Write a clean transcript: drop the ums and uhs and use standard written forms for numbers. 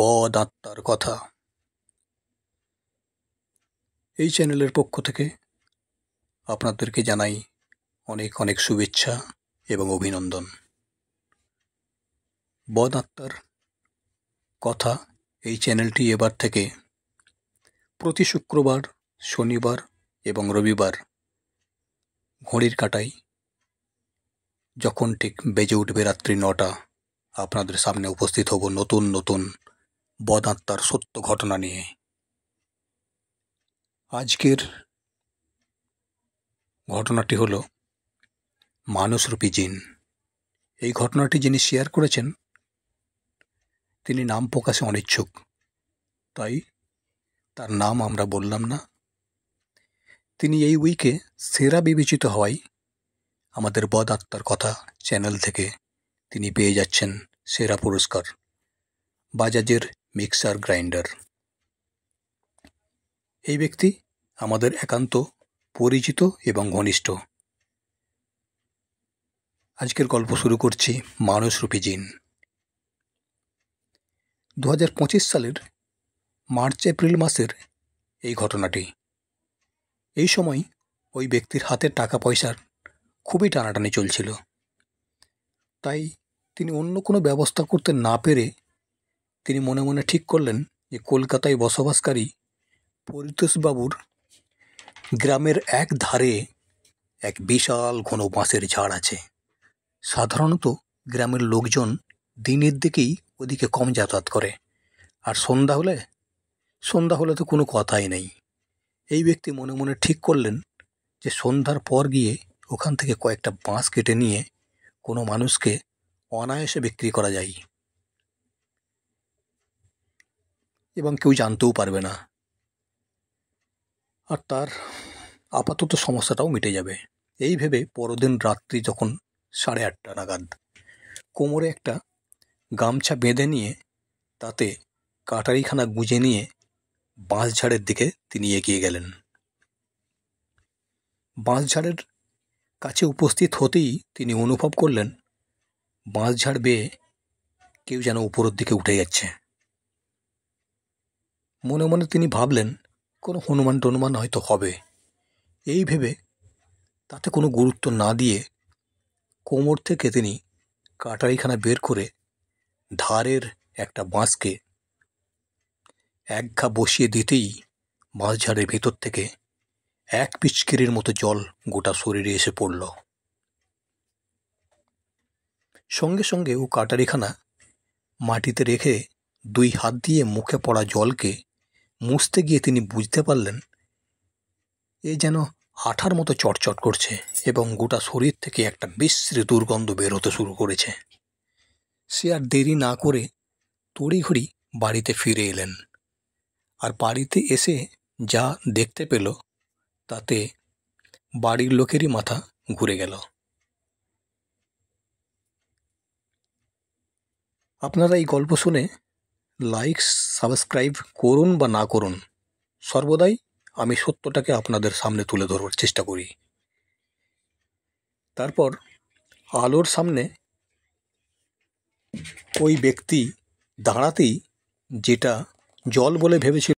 বদ আত্মার কথা। এই চ্যানেলের পক্ষ থেকে আপনাদেরকে জানাই অনেক অনেক শুভেচ্ছা এবং অভিনন্দন। বদ আত্মার কথা এই চ্যানেলটি এবার থেকে প্রতি শুক্রবার, শনিবার এবং রবিবার ঘড়ির কাঁটায় যখন ঠিক বেজে উঠবে রাত্রি 9টা, আপনাদের সামনে উপস্থিত হব নতুন নতুন বদ আত্মার সত্য ঘটনা নিয়ে। আজকের ঘটনাটি হলো মানুষরূপী জিন। এই ঘটনাটি যিনি শেয়ার করেছেন তিনি নাম প্রকাশে অনিচ্ছুক, তাই তার নাম আমরা বললাম না। তিনি এই উইকে সেরা বিবেচিত হওয়ায় আমাদের বদ আত্মার কথা চ্যানেল থেকে তিনি পেয়ে যাচ্ছেন সেরা পুরস্কার, বাজাজের মিক্সার গ্রাইন্ডার। এই ব্যক্তি আমাদের একান্ত পরিচিত এবং ঘনিষ্ঠ। আজকের গল্প শুরু করছি মানুষরূপী জিন। 2025 সালের মার্চ এপ্রিল মাসের এই ঘটনাটি। এই সময় ওই ব্যক্তির হাতে টাকা পয়সার খুবই টানাটানি চলছিল, তাই তিনি অন্য কোনো ব্যবস্থা করতে না পেরে তিনি মনে মনে ঠিক করলেন যে কলকাতায় বসবাসকারী পরিতোষবাবুর গ্রামের এক ধারে এক বিশাল ঘন বাঁশের ঝাড় আছে। সাধারণত গ্রামের লোকজন দিনের দিকেই ওদিকে কম যাতায়াত করে, আর সন্ধ্যা হলে তো কোনো কথাই নেই। এই ব্যক্তি মনে মনে ঠিক করলেন যে সন্ধ্যার পর গিয়ে ওখান থেকে কয়েকটা বাঁশ কেটে নিয়ে কোনো মানুষকে অনায়াসে বিক্রি করা যায় এবং কেউ জানতেও পারবে না, আর তার আপাতত সমস্যাটাও মিটে যাবে। এই ভেবে পরদিন রাত্রি যখন 8:30 নাগাদ কোমরে একটা গামছা বেঁধে নিয়ে তাতে কাটারিখানা গুঁজে নিয়ে বাঁশঝাড়ের দিকে তিনি এগিয়ে গেলেন। বাঁশঝাড়ের কাছে উপস্থিত হতেই তিনি অনুভব করলেন বাঁশঝাড় বেয়ে কেউ যেন উপরের দিকে উঠে যাচ্ছে। মনে মনে তিনি ভাবলেন কোনো হনুমান টনুমান হয়তো হবে। এই ভেবে তাতে কোনো গুরুত্ব না দিয়ে কোমর থেকে তিনি কাটারিখানা বের করে ধারের একটা বাঁশকে এক ঘা বসিয়ে দিতেই বাঁশঝাড়ের ভেতর থেকে এক পিচকিরির মতো জল গোটা শরীরে এসে পড়ল। সঙ্গে সঙ্গে ও কাটারিখানা মাটিতে রেখে 2 হাত দিয়ে মুখে পড়া জলকে মুছতে গিয়ে তিনি বুঝতে পারলেন এ যেন আঠার মতো চটচট করছে এবং গোটা শরীর থেকে একটা বিশ্রী দুর্গন্ধ বের হতে শুরু করেছে। সে আর দেরি না করে তড়িঘড়ি বাড়িতে ফিরে এলেন, আর বাড়িতে এসে যা দেখতে পেল তাতে বাড়ির লোকেরই মাথা ঘুরে গেল। আপনারা এই গল্প শুনে লাইক সাবস্ক্রাইব করুন বা না করুন, সর্বদাই আমি সত্যটাকে আপনাদের সামনে তুলে ধরবার চেষ্টা করি। তারপর আলোর সামনে ওই ব্যক্তি দাঁড়াতেই যেটা জল বলে ভেবেছিল